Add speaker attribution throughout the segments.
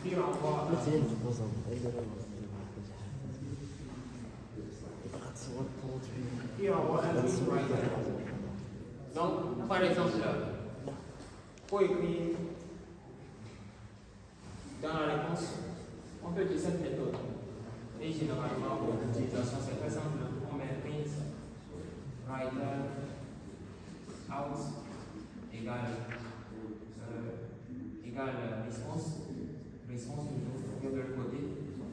Speaker 1: Puis envoie. Puis envoie un list writer. Donc, par exemple, pour écrire dans la réponse, on peut utiliser cette méthode. Et généralement, pour l'utilisation, c'est très simple. On met print writer out égale response toujours de l'autre côté,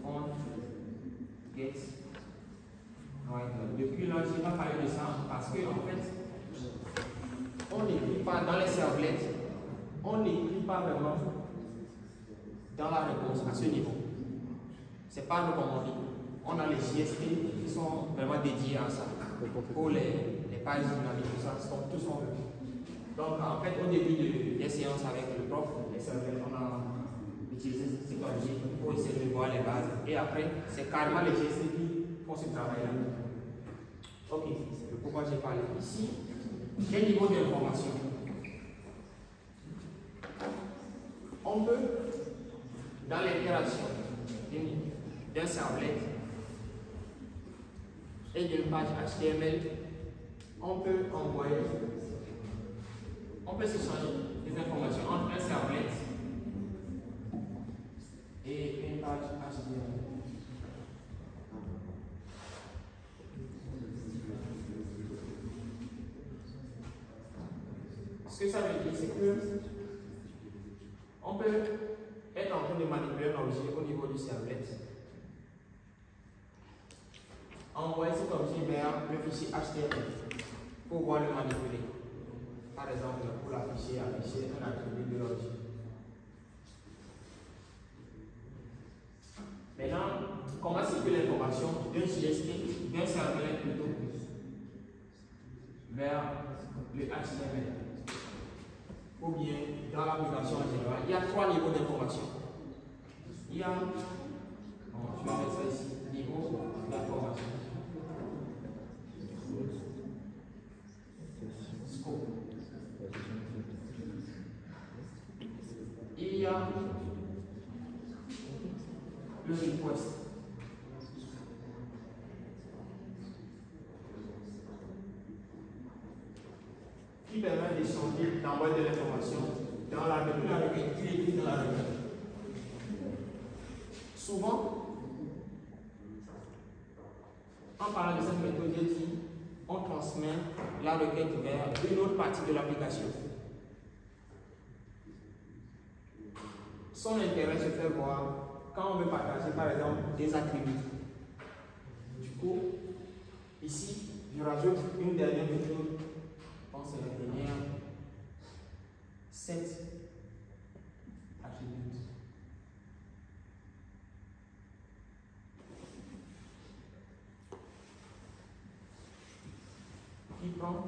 Speaker 1: on get writer. Depuis là, je n'ai pas parlé de ça parce que en fait, on n'écrit pas dans les servlettes, on n'écrit pas vraiment dans la réponse à ce niveau. C'est pas le commandé. On a les GST qui sont vraiment dédiés à ça. Pour les pages dynamiques, tout ça, tout sont eux. Donc en fait, au début des séances avec le prof, les servlettes, on a utilisé cette technologie pour essayer de voir les bases. Et après, c'est carrément les GST qui font ce travail-là. Ok, c'est pourquoi j'ai parlé ici. Quel niveau d'information? On peut, dans l'interaction d'un servlet et d'une page HTML, on peut s'échanger des informations entre un servlet et une page HTML. Ce que ça veut dire, c'est que on peut être en train de manipuler un objet au niveau du servlet, envoyer cet objet vers le fichier HTML pour pouvoir le manipuler. Par exemple, pour afficher un attribut de l'objet. Maintenant, comment circule l'information d'un JSP, d'un servlet plutôt, vers le HTML? Ou bien dans l'application en général, il y a 3 niveaux d'information. Il y a, je vais mettre ça ici, niveau d'information. Scope. Il y a le request. Qui permet d'échanger, d'envoyer de l'information dans la requête, qui est écrit dans la requête. Souvent, en parlant de cette méthode, j'ai dit, on transmet la requête vers une autre partie de l'application. Son intérêt se fait voir quand on veut partager, par exemple, des attributs. Du coup, ici, je rajoute une dernière méthode. C'est la dernière, 7 attributs. Qui prend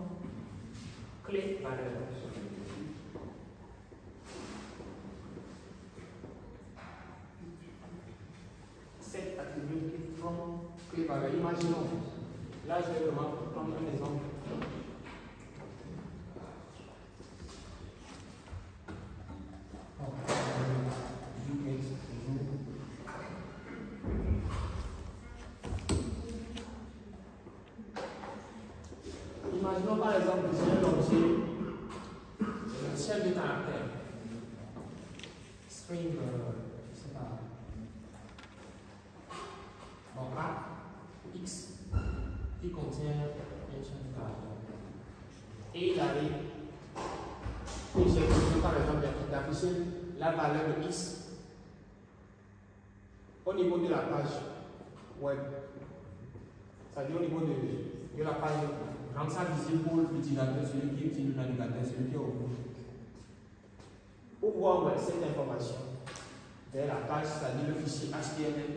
Speaker 1: clé valeur. Cet attribut qui prend clé valeur. Imaginons, là je vais vraiment prendre un exemple. Imaginons par exemple que j'ai un objet, chef de caractère, string, je sais pas, bon, A, X, qui contient un chef de caractère. Et il arrive, et j'ai besoin par exemple d'afficher la valeur de X au niveau de la page web, c'est-à-dire au niveau de la page, rendre ça visible pour l'utilisateur, celui qui utilise le navigateur, celui qui est au bout. Pour pouvoir envoyer cette information vers la page, c'est-à-dire le fichier HTML,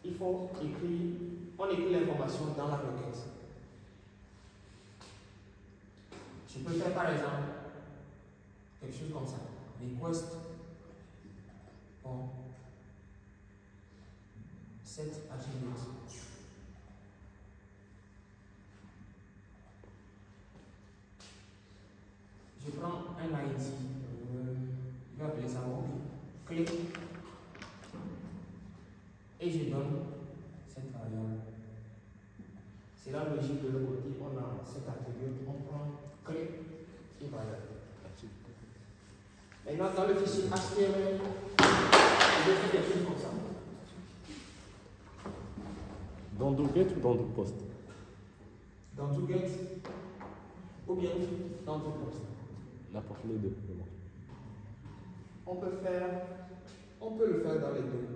Speaker 1: il faut écrire, on écrit l'information dans la requête. Je peux faire par exemple quelque chose comme ça, request on set attribute. un ID, je vais appeler ça mon clé, et je donne cette variable. C'est la logique de l'autre côté, on a cet attribut, on prend clé et variable. Maintenant, dans le fichier HTML, je vais faire quelque chose comme ça.
Speaker 2: Dans DoGet ou dans DoPost?
Speaker 1: Dans DoGet ou bien dans DoPost.
Speaker 2: N'importe les deux.
Speaker 1: On peut le faire dans les deux.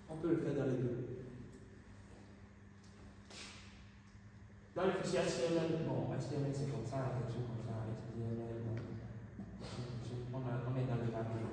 Speaker 1: On peut le faire dans les deux. Dans le fichier HTML, bon, HTML c'est comme ça, quelque chose comme ça, HTML, bon, on est dans le papier.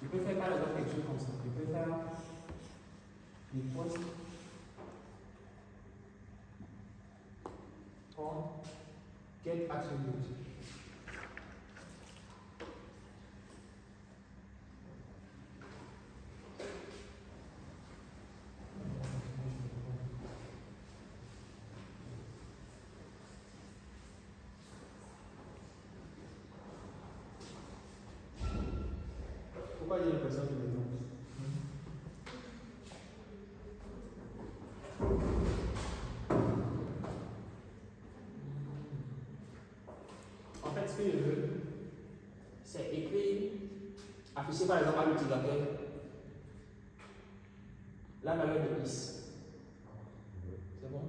Speaker 1: Je peux faire par exemple quelque chose comme ça. Je peux faire des postes pour get attribute. Pourquoi j'ai l'impression que je me trompe? En fait, ce que je veux, c'est écrire, afficher par exemple à l'utilisateur la valeur de is. C'est bon?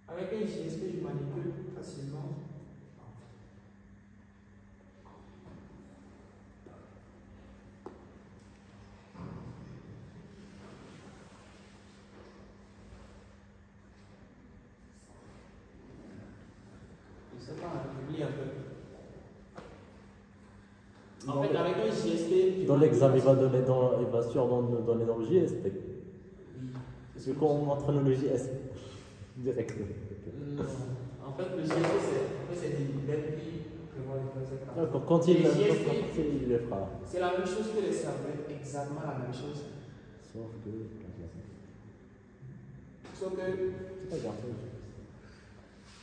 Speaker 1: Avec un JSP, je manipule facilement. Je sais pas, j'oublie un peu. En fait, avec un JSP.
Speaker 2: Dans l'examen, il va sûrement nous donner dans le JSP.
Speaker 1: Oui.
Speaker 2: Parce que quand on montre le JS direct.
Speaker 1: Non. En fait, le JSP, c'est des librairies qui prévoient les choses.
Speaker 2: D'accord, quand il le fera.
Speaker 1: C'est la même chose que les servlets, exactement la même chose.
Speaker 2: Sauf que.
Speaker 1: Sauf que.
Speaker 2: C'est pas grave.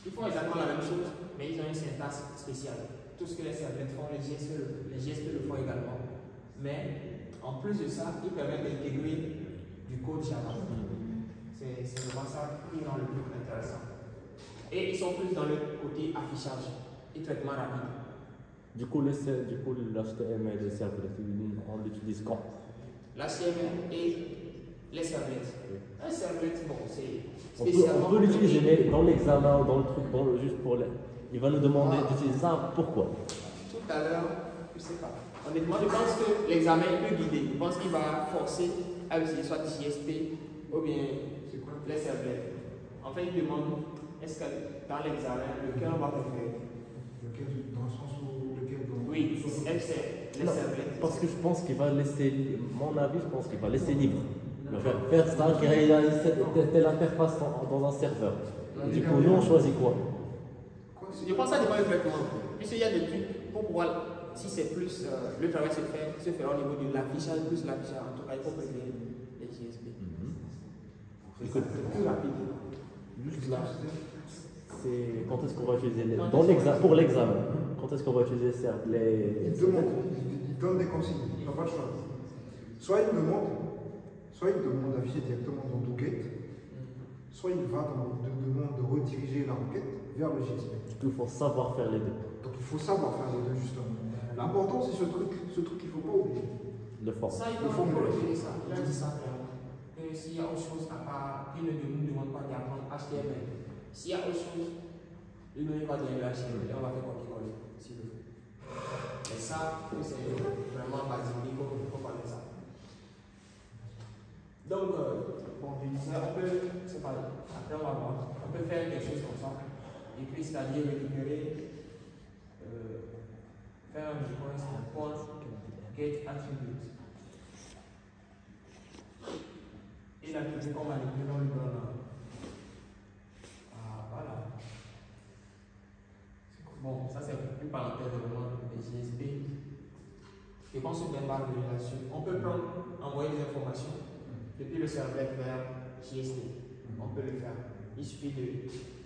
Speaker 1: Ils font exactement la même chose, mais ils ont une syntaxe spéciale. Tout ce que les servlets font, les GSP le font également. Mais en plus de ça, ils permettent d'intégrer du code Java. C'est vraiment ça qui rend le plus intéressant. Et ils sont plus dans le côté affichage et traitement rapide.
Speaker 2: Du coup, l'HTML et les servlets, on l'utilise quand?
Speaker 1: L'HTML et les servlets. Un servlet, bon, c'est
Speaker 2: On
Speaker 1: spécialement.
Speaker 2: peut l'utiliser, mais dans l'examen ou dans le truc, juste pour il va nous demander d'utiliser ça. Pourquoi?
Speaker 1: Tout à l'heure, je ne sais pas. Honnêtement, je pense que l'examen peut guider. Je pense qu'il va forcer à utiliser soit JSP ou bien les servlets. En fait, il demande est-ce que dans l'examen, lequel on va préférer?
Speaker 3: Lequel, dans le sens où lequel
Speaker 1: Oui, c'est les servlets.
Speaker 2: Parce que je pense qu'il va laisser, mon avis, je pense qu'il va laisser libre. Faire ça, qui réalise telle interface dans un serveur. Du coup, nous, on choisit quoi?
Speaker 1: Je pense que ça dépend du traitement. Puisqu'il y a des trucs pour pouvoir, si c'est plus, le travail se fait au niveau de l'affichage, plus l'affichage. En tout cas, il faut préférer les JSP. C'est plus rapide.
Speaker 2: Juste là, c'est quand est-ce qu'on va utiliser pour l'examen. Quand est-ce qu'on va utiliser les.
Speaker 3: Il donne des consignes, il n'a pas le choix. Soit il demande d'afficher directement dans DoGet, soit il va demande de rediriger la requête vers le JSP.
Speaker 2: Il faut savoir faire les deux.
Speaker 3: Donc il faut savoir faire les deux justement. L'important c'est ce truc qu'il ne faut pas oublier.
Speaker 2: Le format.
Speaker 1: Ça, il faut retenir ça. Il a dit ça clairement. Que s'il y a autre chose à part, il ne nous demande pas d'apprendre HTML. S'il y a autre chose, il ne va donner le HTML et on va faire copier-coller s'il le faut. Mais ça, c'est vraiment basique. Il faut parler de ça. Donc, bon, je disais, on peut, c'est pas après on va voir, on peut faire quelque chose comme ça. Et puis, c'est-à-dire récupérer faire un request point get attribute. Et l'attribut qu'on manipule, on lui donne voilà. Bon, ça c'est une parenthèse vraiment de JSP. Et quand sur une barre de relation, on peut envoyer des informations depuis le serveur vers JSP. On peut le faire. Il suffit de,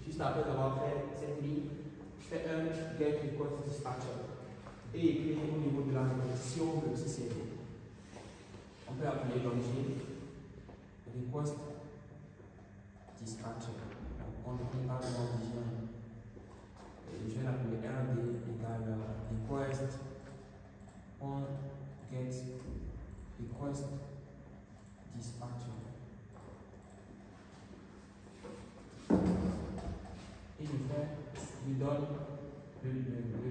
Speaker 1: juste après avoir fait cette ligne, faire un get request dispatcher et écrire au niveau de la répétition de ce CV. On peut appeler l'objet request dispatcher. On écrit par l'objet. Je vais l'appeler RD égale request on get request dispatcher. Et je lui donne le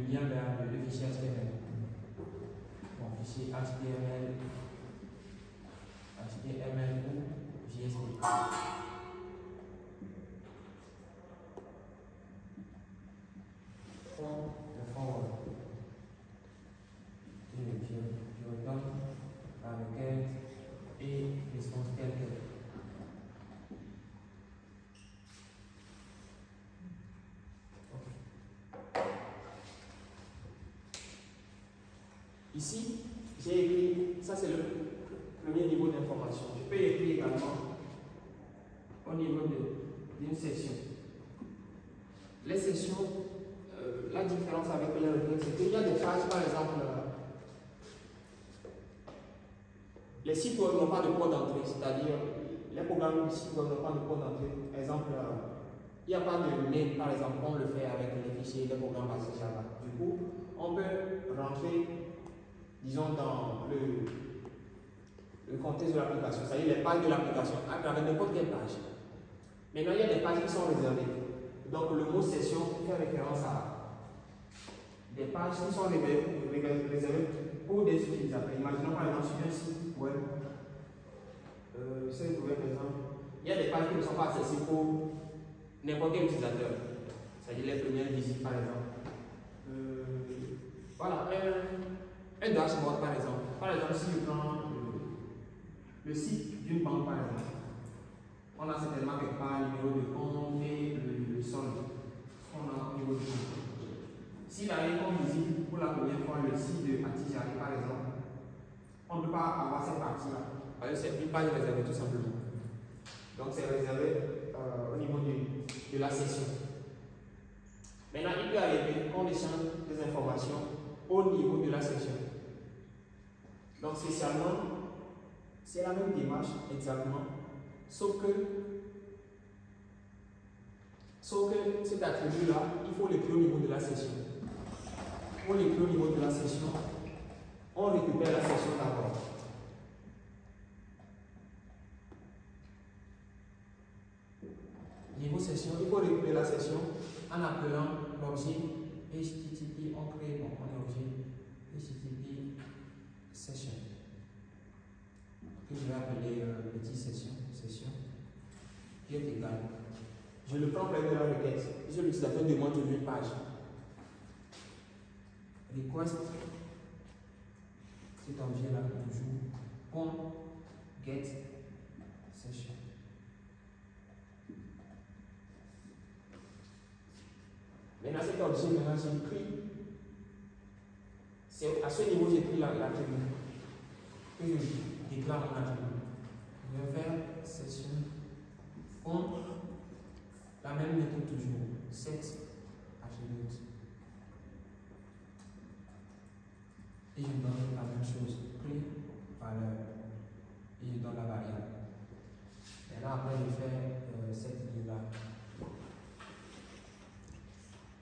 Speaker 1: lien vers le fichier HTML. Bon, fichier HTML ou JSP. Le forward. Et je redonne la requête et réponse telle quelle. Ici, j'ai écrit, ça c'est le premier niveau d'information. Je peux écrire également au niveau d'une session. Les sessions, la différence avec les requêtes, c'est qu'il y a des pages, par exemple, les sites web n'ont pas de port d'entrée, c'est-à-dire les programmes du site web n'ont pas de port d'entrée. Par exemple, il n'y a pas de mail, par exemple, on le fait avec les fichiers, les programmes basés Java. Du coup, on peut rentrer, disons, dans le contexte de l'application, c'est-à-dire les pages de l'application, à travers n'importe quelle page. Maintenant, il y a des pages qui sont réservées. Donc, le mot session fait référence à des pages qui sont réservées pour des utilisateurs. Imaginons par exemple sur un site web, c'est par exemple, il y a des pages qui ne sont pas accessibles pour n'importe quel utilisateur. C'est-à-dire les premières visites par exemple. Voilà, un dashboard par exemple. Par exemple, si je prends le site d'une banque par exemple, on a certainement quelque part le numéro de compte et le solde. On a au niveau du compte. S'il arrive qu'on visite pour la première fois le site de Atijari par exemple, on ne peut pas avoir cette partie-là. Parce que c'est une page réservée tout simplement. Donc c'est réservé au niveau de la session. Maintenant, il peut arriver qu'on échange des informations au niveau de la session. Donc spécialement, c'est la même démarche exactement, sauf que cet attribut-là, il faut l'écrire au niveau de la session. Pour l'écrire au niveau de la session, on récupère la session d'abord. Niveau session, il faut récupérer la session en appelant l'objet HTTP, on crée un objet HTTP session que je vais appeler petit session qui est égal. Je le prends près de la requête. Si l'utilisateur demande toujours une page, request cet objet-là toujours on get session. Maintenant, cet objet, maintenant j'écris. C'est à ce niveau j'écris l'attribut. Que je déclare mon attribut. Je vais faire session on. La même méthode toujours, set attribute. Et je donne la même chose, prix, valeur. Et je donne la variable. Et là, après, je fais cette ligne-là.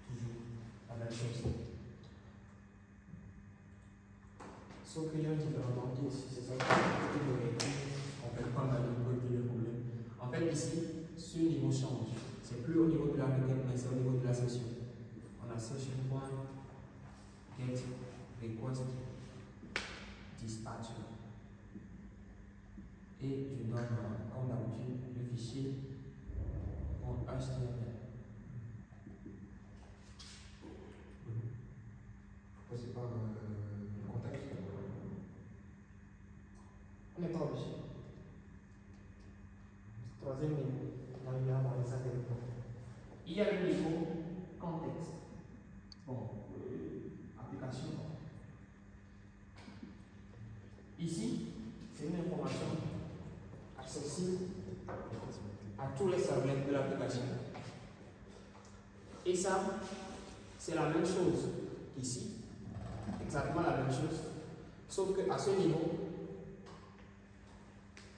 Speaker 1: Toujours la même chose. Sauf qu'il y a un différent ici, c'est ça que je vais écrire. On fait pas mal de problèmes. En fait, ici, ce niveau change. C'est plus au niveau de la requête, mais c'est au niveau de la session. On a session.get request dispatcher. Et je donne, comme d'habitude, le fichier en HTML. Troisième niveau, là il y a dans les adéquats. Il y a le niveau contexte. Bon, application. Ici, c'est une information accessible à tous les serveurs de l'application. Et ça, c'est la même chose qu'ici, exactement la même chose, sauf qu'à ce niveau,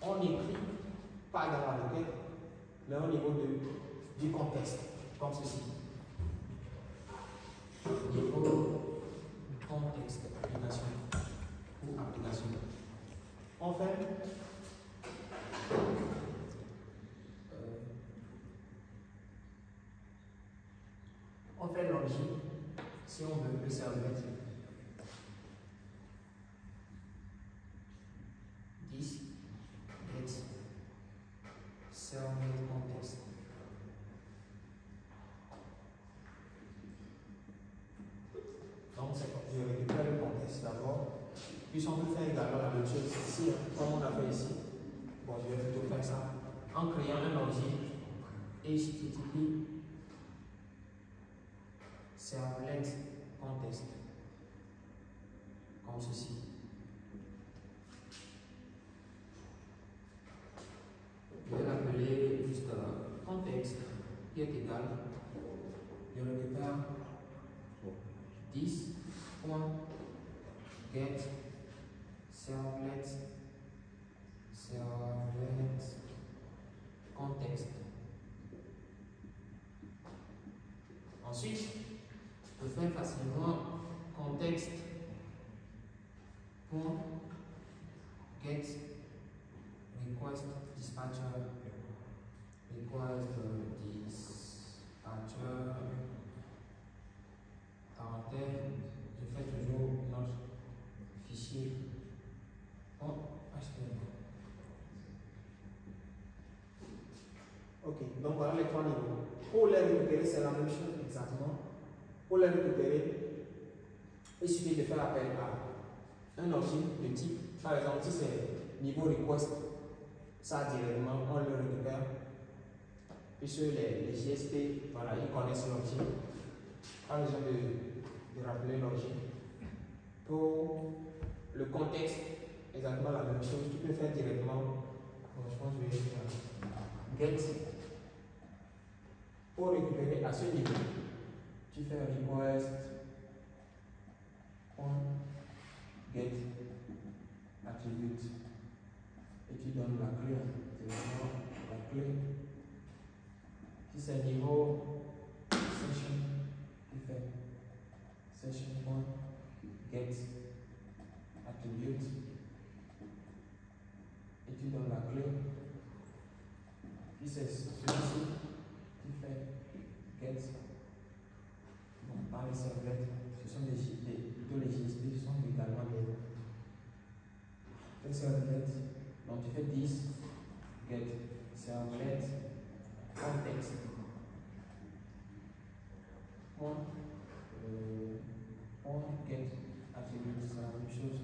Speaker 1: on n'écrit pas dans la requête, mais au niveau du contexte, comme ceci. Niveau contexte, application ou application. On fait l'origine si on veut le servlet. This get servlet contexte. Donc, je récupère le contexte d'abord. Puis, on peut faire également la même chose ici, comme on a fait ici. Bon, je vais plutôt faire ça en créant un objet HTTP servlet contexte, comme ceci. Je vais l'appeler juste contexte qui est égal. Je récupère 10.get servlet contexte. Ensuite, je peux faire facilement contexte pour get request dispatcher parenthèse, je fais toujours notre fichier HTML. Ok, donc voilà les trois niveaux. Pour les récupérer, c'est la même chose exactement. Pour les récupérer, il suffit de faire appel à un objet de type, par exemple, si c'est niveau request, ça directement, on le récupère. Puisque les JSP, voilà, ils connaissent l'objet. Pas besoin de rappeler l'objet. Pour le contexte, exactement la même chose. Tu peux faire directement. Bon, je pense que je vais faire get. Pour récupérer à ce niveau, tu fais request get attribute et tu donnes la clé. C'est vraiment la clé. Si c'est niveau session, tu fais session.get attribute et tu donnes la clé. Si c'est celui-ci, tu fais get. Bon, dans les servlets, ce sont plutôt les JSP, ce sont également des servlets. Donc tu fais 10 get servlet contexte. Get attribute, c'est la même chose.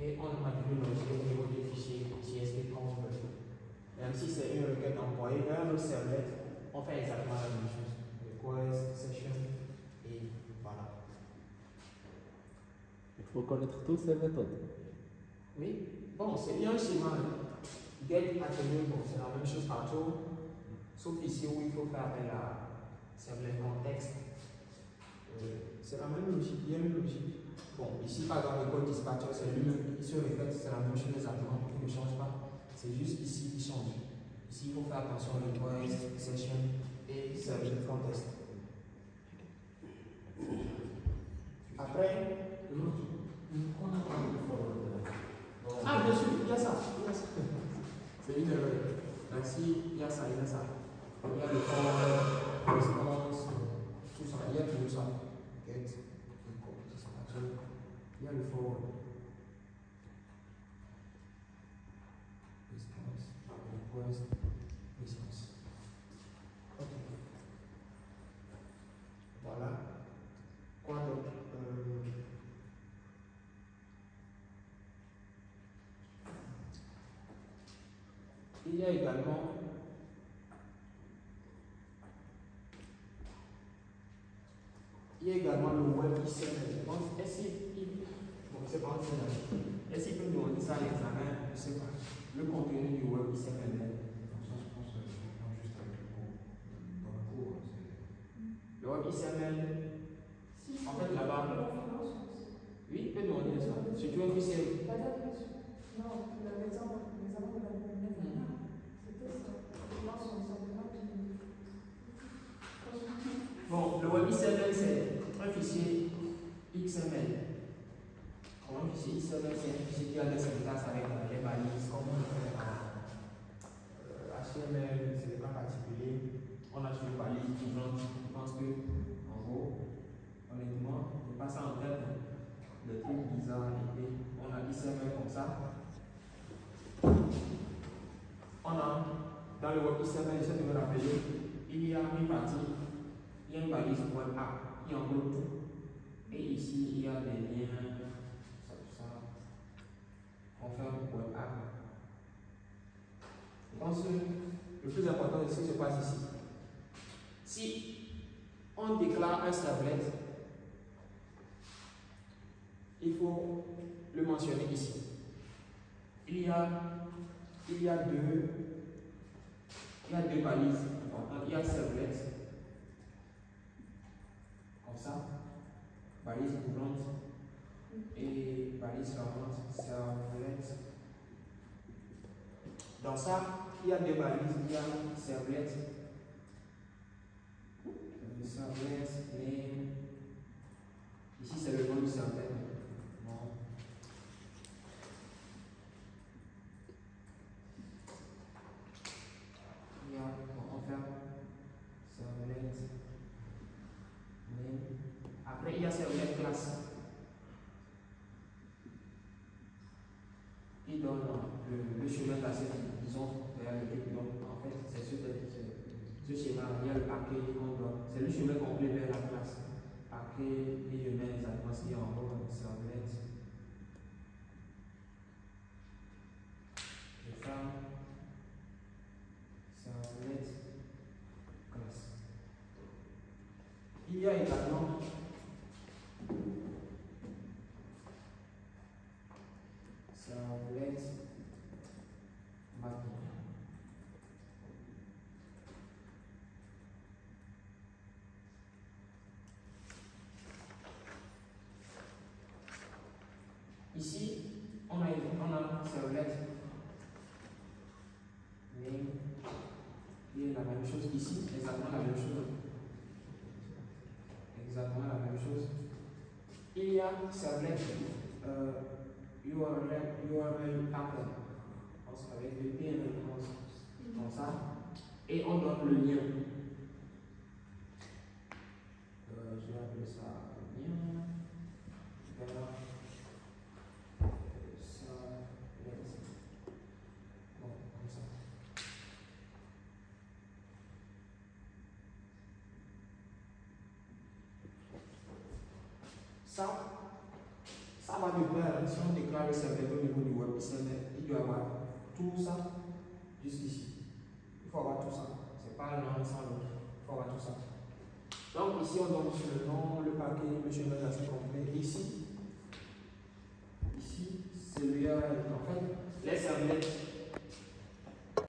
Speaker 1: Et on manipule l'objet au niveau des fichiers JSP comme on veut. Même si c'est une requête envoyée vers le servlet, on fait exactement la même chose. Request, session, et voilà.
Speaker 2: Il faut connaître toutes ces méthodes.
Speaker 1: Oui, bon, c'est bien un schéma. Get attribute, bon, c'est la même chose partout. Sauf ici où il faut faire appel à servlet contexte. C'est la même logique, il y a une logique. Bon, ici par exemple, le code dispatcher, c'est lui-même qui se répète, c'est la même chose exactement, il ne change pas. C'est juste ici qui change. Ici, il faut faire attention au request, session et servlet contexte. Après, ah, bien sûr, il y a ça. C'est une erreur. Merci, il y a ça, il y a ça. Il y a le call, response, tout ça, il y a tout ça. Get, dispatcher, il y a le for, response, request, response. Ok. Voilà. Quoi d'autre? Il y a également le web XML. Bon, est-ce qu'il peut demander ça à l'examen? Je ne sais pas. Le contenu du web XML. Le web XML, en fait, là-bas, oui, il peut demander ça. Surtout un fichier.
Speaker 4: Non, l'examen de l'année dernière, c'était ça.
Speaker 1: Bon, le web XML, c'est un fichier XML. Un fichier XML, c'est un fichier qui a des syntaxes avec les balises, comme on le fait en HTML, c'est des cas particuliers. On a sur les balises équivalentes. Je pense que, en gros, honnêtement, je passe en tête des trucs bizarres et on a XML comme ça. On a, dans le web XML, j'essaie de me rappeler, il y a une partie, il y a une balise web app qui englobe tout. Et ici, il y a des liens, ça, on fait un web app. Je pense que le plus important de ce qui se passe ici, si on déclare un servlet, il faut le mentionner ici. Il y a deux balises importantes. Il y a servlet, comme ça, balise couvrante et balise fermante, servlet. Dans ça, il y a deux balises, il y a servlet, name. Ici c'est le nom du servlet. Après, il y a servlet classe. Il donne le chemin passé, disons, vers lequel donc en fait, c'est ce schéma. Il y a le paquet qu'on donne. C'est le chemin complet vers la classe. Paquet, et je mets exactement ce qu'il y a en haut, servlet. Je ferme. Servlet classe. Il y a également servlet mapping. Ici, on a servlet name qui est la même chose ici, exactement la même chose. Exactement la même chose. Il y a servlet URL pattern, avec le PNL comme ça, et on donne le lien. Je vais appeler ça lien vers servlet. Bon, comme ça. Ça va de pair. Si on déclare le serveur au niveau du web XML, il doit avoir tout ça jusqu'ici. Il faut avoir tout ça. C'est pas l'un sans l'autre. Il faut avoir tout ça. Donc ici on donne sur le nom, le paquet, le chemin d'accès complet. Ici c'est l'URL. En fait, les servlets